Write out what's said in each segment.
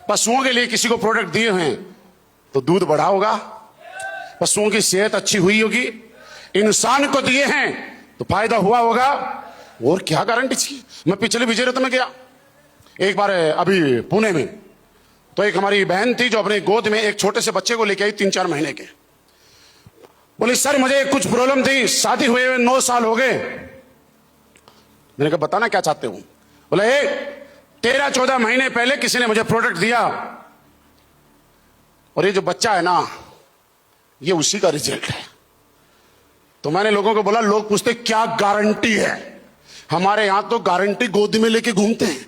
पशुओं के लिए किसी को प्रोडक्ट दिए हैं तो दूध बढ़ा होगा, पशुओं की सेहत अच्छी हुई होगी। इंसान को दिए हैं तो फायदा हुआ होगा, और क्या गारंटी चाहिए। मैं पिछले विजय रथ में गया एक बार अभी पुणे में, तो एक हमारी बहन थी जो अपने गोद में एक छोटे से बच्चे को लेके आई 3-4 महीने के। बोली सर मुझे कुछ प्रॉब्लम थी, शादी हुए 9 साल हो गए। मैंने कहा बताना क्या चाहते हो। बोले 13-14 महीने पहले किसी ने मुझे प्रोडक्ट दिया और ये जो बच्चा है ना ये उसी का रिजल्ट है। तो मैंने लोगों को बोला, लोग पूछते क्या गारंटी है, हमारे यहां तो गारंटी गोद में लेके घूमते हैं।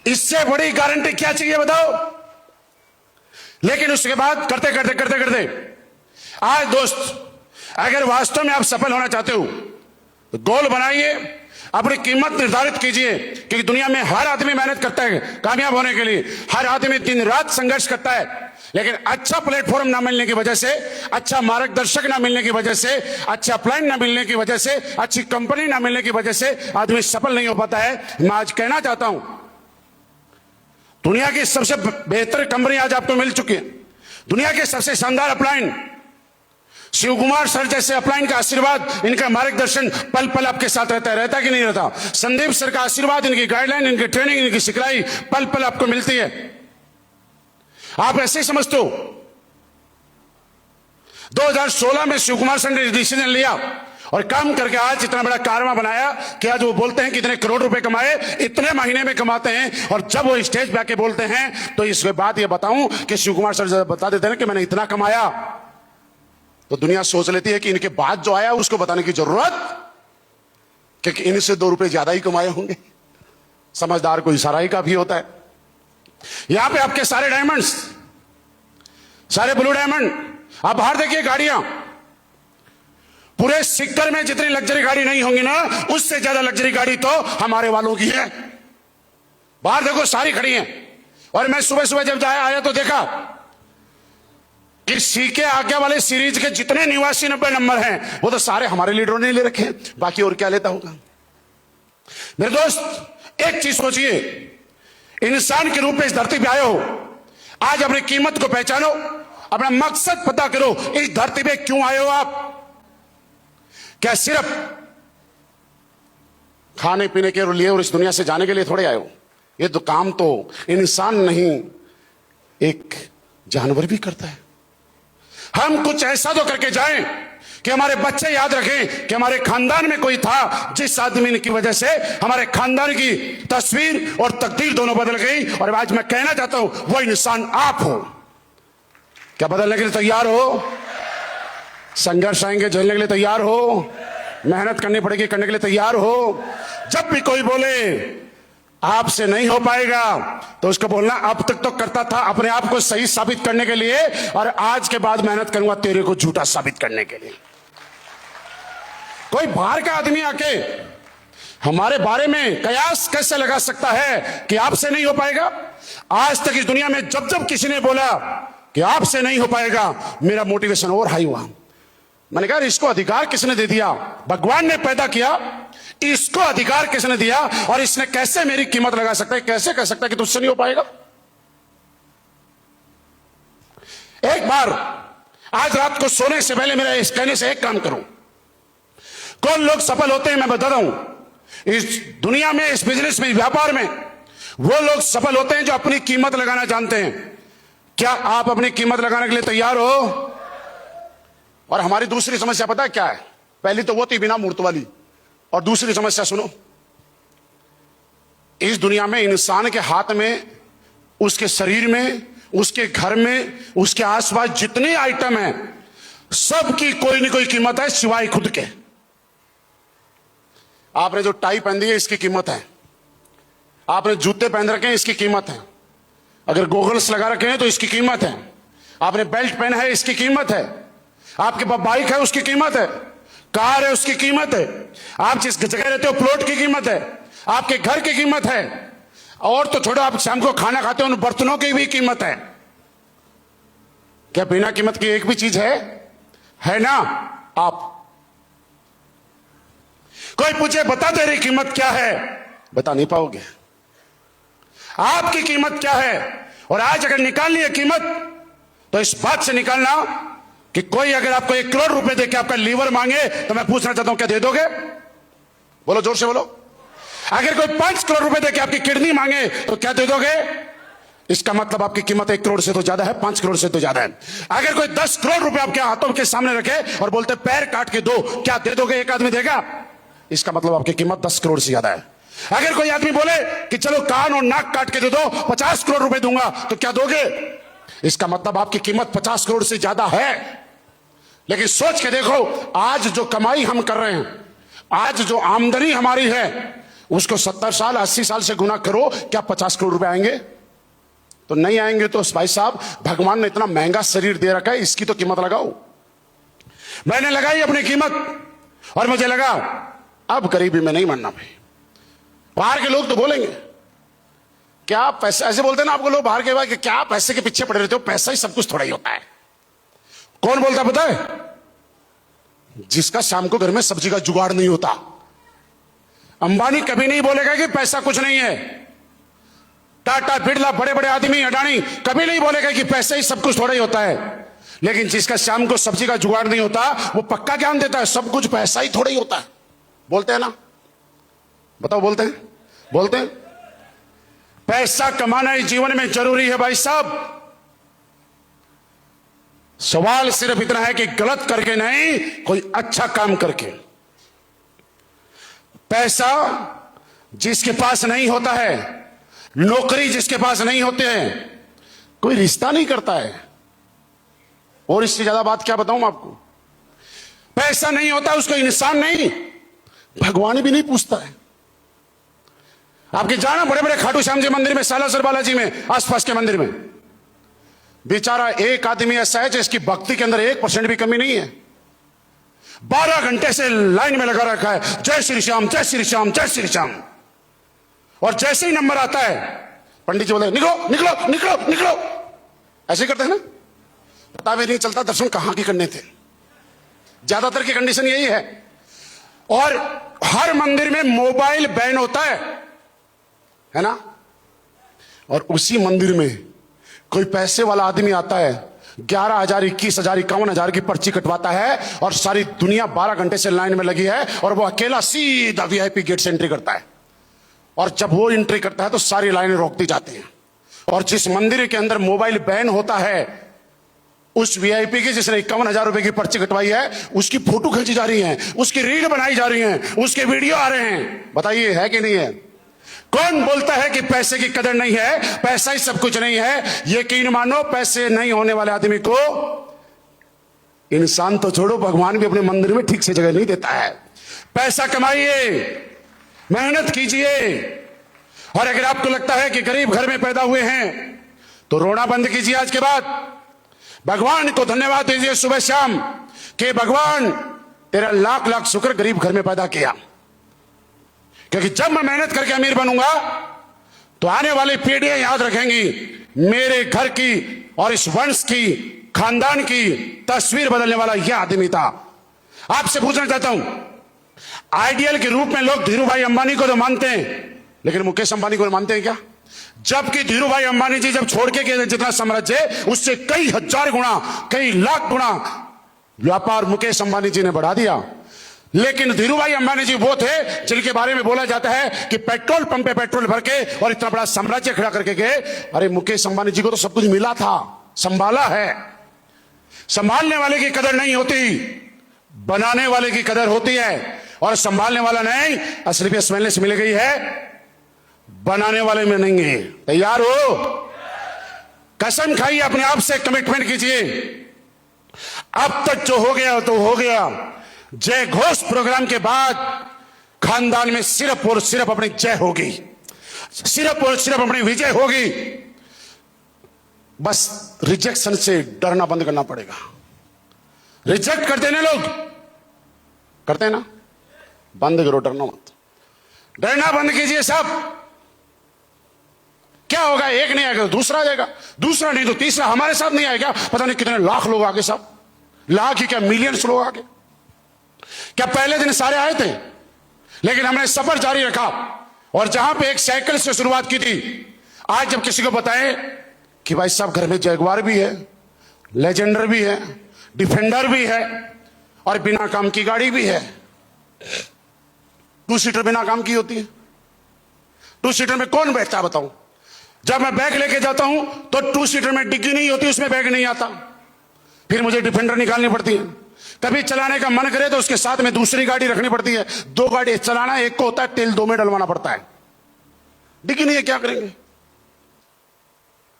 इससे बड़ी गारंटी क्या चाहिए बताओ। लेकिन उसके बाद करते करते आज दोस्त अगर वास्तव में आप सफल होना चाहते हो तो गोल बनाइए, अपनी कीमत निर्धारित कीजिए, क्योंकि दुनिया में हर आदमी मेहनत करता है कामयाब होने के लिए, हर आदमी दिन रात संघर्ष करता है, लेकिन अच्छा प्लेटफॉर्म ना मिलने की वजह से, अच्छा मार्गदर्शक ना मिलने की वजह से, अच्छा प्लान ना मिलने की वजह से, अच्छी कंपनी ना मिलने की वजह से आदमी सफल नहीं हो पाता है। मैं आज कहना चाहता हूं दुनिया की सबसे बेहतर कंपनी आज आपको मिल चुकी है, दुनिया के सबसे शानदार अपलाइन, शिव कुमार सर जैसे अपलाइन का आशीर्वाद, इनका मार्गदर्शन पल पल आपके साथ रहता कि नहीं रहता। संदीप सर का आशीर्वाद, इनकी गाइडलाइन, इनकी ट्रेनिंग, इनकी सिखलाई पल पल आपको मिलती है। आप ऐसे ही समझते हो। 2016 में शिव कुमार सर ने डिसीजन लिया और काम करके आज इतना बड़ा कारवा बनाया कि आज वो बोलते हैं कि इतने करोड़ रुपए कमाए, इतने महीने में कमाते हैं। और जब वो स्टेज पे आके बोलते हैं तो इसके बाद ये बताऊं कि शिव कुमार सर बता देते हैं कि मैंने इतना कमाया, तो दुनिया सोच लेती है कि इनके बाद जो आया उसको बताने की जरूरत, क्योंकि इनसे 2 रुपए ज्यादा ही कमाए होंगे। समझदार को इशारा ही काफी होता है। यहां पे आपके सारे डायमंड्स, सारे ब्लू डायमंड, आप बाहर देखिए गाड़ियां, पूरे सिक्कर में जितनी लग्जरी गाड़ी नहीं होंगी ना, उससे ज्यादा लग्जरी गाड़ी तो हमारे वालों की है। बाहर देखो सारी खड़ी हैं। और मैं सुबह सुबह जब आया तो देखा कि सीके आगे वाले सीरीज के जितने 89-90 नंबर हैं वो तो सारे हमारे लीडरों ने ले रखे हैं, बाकी और क्या लेता होगा। मेरे दोस्त एक चीज सोचिए, इंसान के रूप में इस धरती पे आए हो, आज अपनी कीमत को पहचानो, अपना मकसद पता करो। इस धरती पे क्यों आए हो आप? क्या सिर्फ खाने पीने के लिए और इस दुनिया से जाने के लिए थोड़े आए हो? ये तो काम तो इंसान नहीं एक जानवर भी करता है। हम कुछ ऐसा तो करके जाएं कि हमारे बच्चे याद रखें कि हमारे खानदान में कोई था जिस आदमी की वजह से हमारे खानदान की तस्वीर और तकदीर दोनों बदल गई। और आज मैं कहना चाहता हूं वो इंसान आप हो। क्या बदलने के लिए तैयार हो? संघर्ष आएंगे झेलने के लिए तैयार हो? मेहनत करनी पड़ेगी करने के लिए तैयार हो? जब भी कोई बोले आपसे नहीं हो पाएगा तो उसको बोलना अब तक तो करता था अपने आप को सही साबित करने के लिए, और आज के बाद मेहनत करूंगा तेरे को झूठा साबित करने के लिए। कोई बाहर का आदमी आके हमारे बारे में कयास कैसे लगा सकता है कि आपसे नहीं हो पाएगा? आज तक इस दुनिया में जब जब किसी ने बोला कि आपसे नहीं हो पाएगा, मेरा मोटिवेशन और हाई हुआ। मैंने कहा इसको अधिकार किसने दे दिया? भगवान ने पैदा किया, इसको अधिकार किसने दिया? और इसने कैसे मेरी कीमत लगा सकता है, कैसे कह सकता है कि तुझसे नहीं हो पाएगा? एक बार आज रात को सोने से पहले मेरा इस कहने से एक काम करो। कौन लोग सफल होते हैं मैं बताता हूं इस दुनिया में, इस बिजनेस में, व्यापार में। वो लोग सफल होते हैं जो अपनी कीमत लगाना जानते हैं। क्या आप अपनी कीमत लगाने के लिए तैयार हो? और हमारी दूसरी समस्या पता है क्या है? पहली तो वो थी बिना मूर्त वाली, और दूसरी समस्या सुनो, इस दुनिया में इंसान के हाथ में, उसके शरीर में, उसके घर में, उसके आसपास जितने आइटम हैं सबकी कोई न कोई कीमत है सिवाय खुद के। आपने जो टाई पहन दी है इसकी कीमत है, आपने जूते पहन रखे हैं इसकी कीमत है, अगर गोगल्स लगा रखे हैं तो इसकी कीमत है, आपने बेल्ट पहना है इसकी कीमत है, आपके पास बाइक है उसकी कीमत है, कार है उसकी कीमत है, आप जिस जगह रहते हो प्लॉट की कीमत है, आपके घर की कीमत है, और तो छोड़ो आप शाम को खाना खाते हो उन बर्तनों की भी कीमत है। क्या बिना कीमत की एक भी चीज है ना? आप कोई पूछे बता तेरी कीमत क्या है, बता नहीं पाओगे। आपकी कीमत क्या है, और आज अगर निकाल लिए कीमत तो इस बात से निकालना कि कोई अगर आपको 1 करोड़ रुपए देके आपका लीवर मांगे तो मैं पूछना चाहता हूं क्या दे दोगे? बोलो, जोर से बोलो। अगर कोई 5 करोड़ रुपए देके आपकी किडनी मांगे तो क्या दे दोगे? इसका मतलब आपकी कीमत 1 करोड़ से तो ज्यादा है, 5 करोड़ से तो ज्यादा है। अगर कोई 10 करोड़ रुपए आपके हाथों के सामने रखे और बोलते पैर काट के दो, क्या दे दोगे? एक आदमी देगा? इसका मतलब आपकी कीमत 10 करोड़ से ज्यादा है। अगर कोई आदमी बोले कि चलो कान और नाक काट के दे दो, 50 करोड़ रुपए दूंगा, तो क्या दोगे? इसका मतलब आपकी कीमत 50 करोड़ से ज्यादा है। लेकिन सोच के देखो, आज जो कमाई हम कर रहे हैं, आज जो आमदनी हमारी है, उसको 70 साल 80 साल से गुना करो, क्या 50 करोड़ रुपए आएंगे? तो नहीं आएंगे। तो भाई साहब, भगवान ने इतना महंगा शरीर दे रखा है, इसकी तो कीमत लगाओ। मैंने लगाई अपनी कीमत और मुझे लगा अब गरीबी में नहीं मरना भाई। बाहर के लोग तो बोलेंगे क्या पैसा, ऐसे बोलते हैं ना आपको लोग बाहर के बाद कि क्या पैसे के पीछे पड़े रहते हो, पैसा ही सब कुछ थोड़ा ही होता है। कौन बोलता पता है? जिसका शाम को घर में सब्जी का जुगाड़ नहीं होता। अंबानी कभी नहीं बोलेगा कि पैसा कुछ नहीं है। टाटा, बिरला, बड़े बड़े आदमी, अडानी कभी नहीं बोलेगा कि पैसा ही सब कुछ थोड़ा ही होता है। लेकिन जिसका शाम को सब्जी का जुगाड़ नहीं होता, वो पक्का ज्ञान देता है सब कुछ पैसा ही थोड़ा ही होता है। बोलते हैं ना? बताओ, बोलते हैं? बोलते हैं। पैसा कमाना ही जीवन में जरूरी है भाई साहब। सवाल सिर्फ इतना है कि गलत करके नहीं, कोई अच्छा काम करके। पैसा जिसके पास नहीं होता है, नौकरी जिसके पास नहीं होते हैं, कोई रिश्ता नहीं करता है। और इससे ज्यादा बात क्या बताऊं आपको? पैसा नहीं होता उसको इंसान नहीं, भगवान भी नहीं पूछता है। आपके जाना बड़े बड़े खाटू श्याम जी मंदिर में, सालासर बालाजी में, आसपास के मंदिर में, बेचारा एक आदमी ऐसा है जिसकी भक्ति के अंदर 1% भी कमी नहीं है। 12 घंटे से लाइन में लगा रखा है, जय श्री श्याम, जय श्री श्याम, जय श्री श्याम। और जैसे ही नंबर आता है, पंडित जी बोले निकलो निकलो निकलो निकलो। ऐसे करते हैं ना, पता भी नहीं चलता दर्शन कहां के करने थे। ज्यादातर की कंडीशन यही है। और हर मंदिर में मोबाइल बैन होता है ना? और उसी मंदिर में कोई पैसे वाला आदमी आता है, 11,000, 21,000, 51,000 की पर्ची कटवाता है, और सारी दुनिया 12 घंटे से लाइन में लगी है, और वो अकेला सीधा वीआईपी गेट से एंट्री करता है। और जब वो एंट्री करता है तो सारी लाइनें रोक दी जाती हैं। और जिस मंदिर के अंदर मोबाइल बैन होता है, उस वीआईपी की जिसने 51,000 रुपए की पर्ची कटवाई है, उसकी फोटो खींची जा रही है, उसकी रील बनाई जा रही है, उसके वीडियो आ रहे हैं। बताइए है कि नहीं है? कौन बोलता है कि पैसे की कदर नहीं है? पैसा ही सब कुछ नहीं है। यकीन मानो, पैसे नहीं होने वाले आदमी को इंसान तो छोड़ो, भगवान भी अपने मंदिर में ठीक से जगह नहीं देता है। पैसा कमाइए, मेहनत कीजिए। और अगर आपको लगता है कि गरीब घर में पैदा हुए हैं तो रोना बंद कीजिए। आज के बाद भगवान को धन्यवाद दीजिए सुबह शाम कि भगवान तेरा लाख लाख शुक्र गरीब घर में पैदा किया। क्योंकि जब मैं मेहनत करके अमीर बनूंगा तो आने वाली पीढ़ियां याद रखेंगी मेरे घर की और इस वंश की, खानदान की तस्वीर बदलने वाला यह आदमी था। आपसे पूछना चाहता हूं, आइडियल के रूप में लोग धीरू भाई अंबानी को तो मानते हैं, लेकिन मुकेश अंबानी को मानते हैं क्या? जबकि धीरू भाई अंबानी जी जब छोड़ के गए जितना साम्राज्य, उससे कई हजार गुना, कई लाख गुना व्यापार मुकेश अंबानी जी ने बढ़ा दिया। लेकिन धीरू भाई अंबानी जी वो थे जिनके बारे में बोला जाता है कि पेट्रोल पंप पे पेट्रोल भर के और इतना बड़ा साम्राज्य खड़ा करके गए। अरे मुकेश अंबानी जी को तो सब कुछ मिला था, संभाला है। संभालने वाले की कदर नहीं होती, बनाने वाले की कदर होती है। और संभालने वाला नहीं, असली पे स्मेलनेस मिल गई है, बनाने वाले में नहीं है। तैयार हो? कसम खाइए, अपने आप से कमिटमेंट कीजिए। अब तक जो हो गया तो हो गया। जय घोष प्रोग्राम के बाद खानदान में सिर्फ और सिर्फ अपनी जय होगी, सिर्फ और सिर्फ अपनी विजय होगी। बस रिजेक्शन से डरना बंद करना पड़ेगा। रिजेक्ट करते हैं ना लोग, करते हैं ना, बंद करो, डरना मत, डरना बंद कीजिए सब। क्या होगा? एक नहीं आएगा तो दूसरा आ जाएगा, दूसरा नहीं तो तीसरा। हमारे साथ नहीं आएगा, पता नहीं कितने लाख लोग आगे, सब लाख ही क्या मिलियंस लोग आगे। क्या पहले दिन सारे आए थे? लेकिन हमने सफर जारी रखा और जहां पे एक साइकिल से शुरुआत की थी, आज जब किसी को बताएं कि भाई साहब घर में जैगवार भी है, लेजेंडर भी है, डिफेंडर भी है और बिना काम की गाड़ी भी है। 2 सीटर बिना काम की होती है। 2 सीटर में कौन बैठता है बताओ? जब मैं बैग लेके जाता हूं तो 2 सीटर में डिग्गी नहीं होती, उसमें बैग नहीं आता, फिर मुझे डिफेंडर निकालनी पड़ती है। कभी चलाने का मन करे तो उसके साथ में दूसरी गाड़ी रखनी पड़ती है। 2 गाड़ी चलाना, एक को होता है तेल 2 में डलवाना पड़ता है। डिग्गी नहीं है, क्या करेंगे?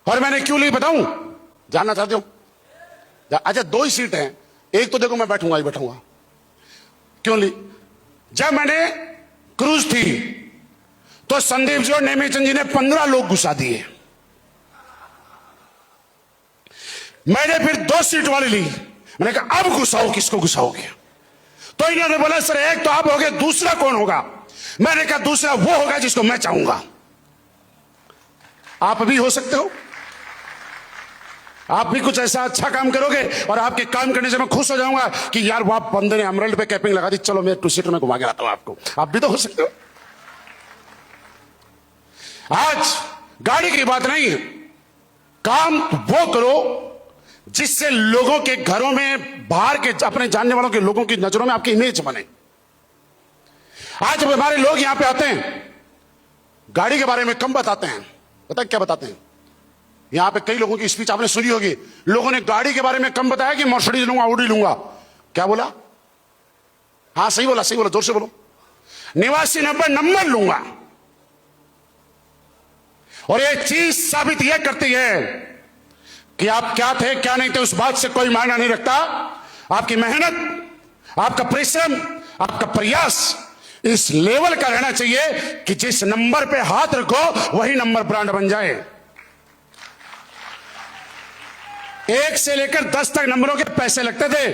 और मैंने क्यों ली बताऊं? जानना चाहते हो? अच्छा 2 ही सीट हैं, एक तो देखो मैं बैठूंगा ही बैठूंगा। क्यों ली? जब मैंने क्रूज थी तो संदीप जी और नेमीचंद जी ने 15 लोग घुसा दिए। मैंने फिर 2 सीट वाली ली। मैंने कहा अब घुसाओ, किसको घुसाओगे? तो इन्होंने बोला सर एक तो आप होगे, दूसरा कौन होगा? मैंने कहा दूसरा वो होगा जिसको मैं चाहूंगा। आप भी हो सकते हो, आप भी कुछ ऐसा अच्छा काम करोगे और आपके काम करने से मैं खुश हो जाऊंगा कि यार वहां बंदे ने एमरल्ड पे कैपिंग लगा दी, चलो मैं 2 सीटर में घुमा के लाता हूं आपको। आप भी तो हो सकते हो। आज गाड़ी की बात नहीं है, काम वो करो जिससे लोगों के घरों में, बाहर के अपने जानने वालों के लोगों की नजरों में आपकी इमेज बने। आज जब हमारे लोग यहां पे आते हैं, गाड़ी के बारे में कम बताते हैं। पता है क्या बताते हैं? यहां पे कई लोगों की स्पीच आपने सुनी होगी, लोगों ने गाड़ी के बारे में कम बताया कि मर्सिडीज लूंगा, ऑडी लूंगा। क्या बोला? हाँ सही बोला, सही बोला, जोर से बोलो। 89 नंबर लूंगा। और ये चीज साबित यह करती है कि आप क्या थे क्या नहीं थे, उस बात से कोई मायना नहीं रखता। आपकी मेहनत, आपका परिश्रम, आपका प्रयास इस लेवल का रहना चाहिए कि जिस नंबर पे हाथ रखो वही नंबर ब्रांड बन जाए। 1 से लेकर 10 तक नंबरों के पैसे लगते थे।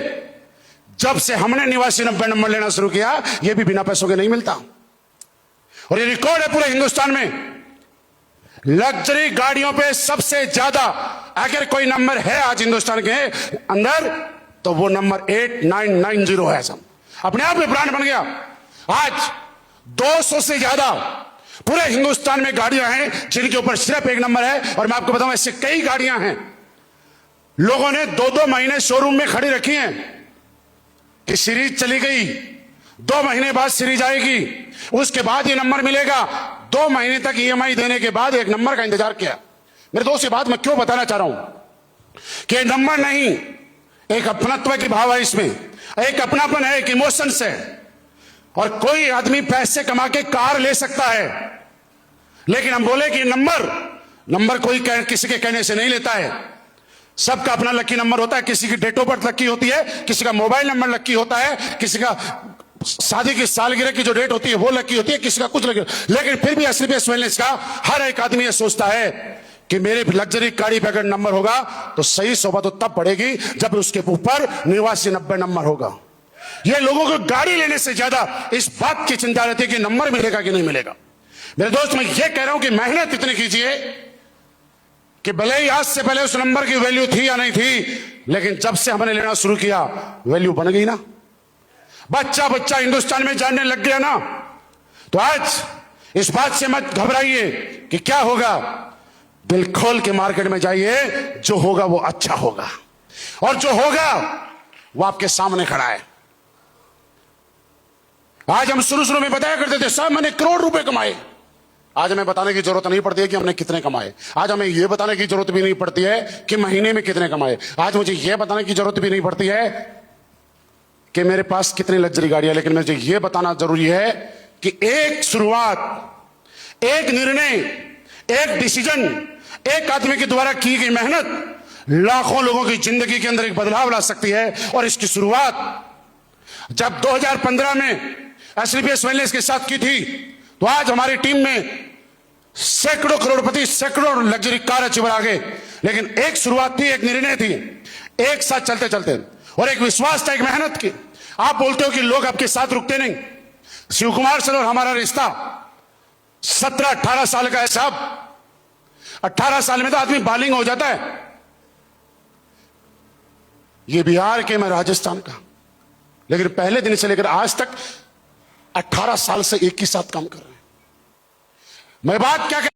जब से हमने 89 नंबर लेना शुरू किया, यह भी बिना पैसों के नहीं मिलता। और ये रिकॉर्ड है पूरे हिंदुस्तान में। लग्जरी गाड़ियों पे सबसे ज्यादा अगर कोई नंबर है आज हिंदुस्तान के अंदर तो वो नंबर 8990 है। सब अपने आप में ब्रांड बन गया। आज 200 से ज्यादा पूरे हिंदुस्तान में गाड़ियां हैं जिनके ऊपर सिर्फ एक नंबर है। और मैं आपको बताऊं ऐसे कई गाड़ियां हैं, लोगों ने 2-2 महीने शोरूम में खड़ी रखी हैं कि सीरीज चली गई, 2 महीने बाद सीरीज आएगी, उसके बाद ये नंबर मिलेगा। 2 महीने तक ईएमआई देने के बाद एक नंबर का इंतजार किया। मेरे दोस्त ये बात मैं क्यों बताना चाह रहा हूं कि नंबर नहीं, एक अपनत्व की भाव है इसमें, एक अपनापन है, एक इमोशंस है। और कोई आदमी पैसे कमा के कार ले सकता है, लेकिन हम बोले कि नंबर कोई किसी के कहने से नहीं लेता है। सबका अपना लकी नंबर होता है। किसी की डेट ऑफ बर्थ लकी होती है, किसी का मोबाइल नंबर लकी होता है, किसी का शादी की सालगिरह की जो डेट होती है वो लकी होती है, किसी का कुछ लकी। लेकिन फिर भी एसलीपीएस वेलनेस का हर एक आदमी ये सोचता है कि मेरे लग्जरी गाड़ी पे अगर नंबर होगा तो सही सोबत तो तब पड़ेगी जब उसके ऊपर 8990 नंबर होगा। ये लोगों को गाड़ी लेने से ज्यादा इस बात की चिंता रहती है कि नंबर मिलेगा कि नहीं मिलेगा। मेरे दोस्त मैं ये कह रहा हूं कि मेहनत इतनी कीजिए कि भले ही आज से पहले उस नंबर की वैल्यू थी या नहीं थी, लेकिन जब से हमने लेना शुरू किया वैल्यू बन गई ना। बच्चा बच्चा हिंदुस्तान में जानने लग गया ना। तो आज इस बात से मत घबराइए कि क्या होगा, दिल खोल के मार्केट में जाइए, जो होगा वो अच्छा होगा और जो होगा वो आपके सामने खड़ा है। आज हम शुरू में बताया करते थे साहब मैंने करोड़ रुपए कमाए। आज हमें बताने की जरूरत नहीं पड़ती है कि हमने कितने कमाए। आज हमें यह बताने की जरूरत भी नहीं पड़ती है कि महीने में कितने कमाए। आज मुझे यह बताने की जरूरत भी नहीं पड़ती है कि मेरे पास कितनी लग्जरी गाड़ियां, लेकिन मुझे यह बताना जरूरी है कि एक शुरुआत, एक निर्णय, एक डिसीजन, एक आदमी के द्वारा की गई मेहनत लाखों लोगों की जिंदगी के अंदर एक बदलाव ला सकती है। और इसकी शुरुआत जब 2015 में एसलीपीएस वेलनेस के साथ की थी, तो आज हमारी टीम में सैकड़ों करोड़पति, सैकड़ों लग्जरी कार अचीवर आ गए। लेकिन एक शुरुआत थी, एक निर्णय थी, एक साथ चलते चलते, और एक विश्वास था, एक मेहनत की। आप बोलते हो कि लोग आपके साथ रुकते नहीं। शिव कुमार सर और हमारा रिश्ता 17-18 साल का है साहब। 18 साल में तो आदमी बालिंग हो जाता है। ये बिहार के, मैं राजस्थान का, लेकिन पहले दिन से लेकर आज तक 18 साल से एक ही साथ काम कर रहे हैं। मैं बात क्या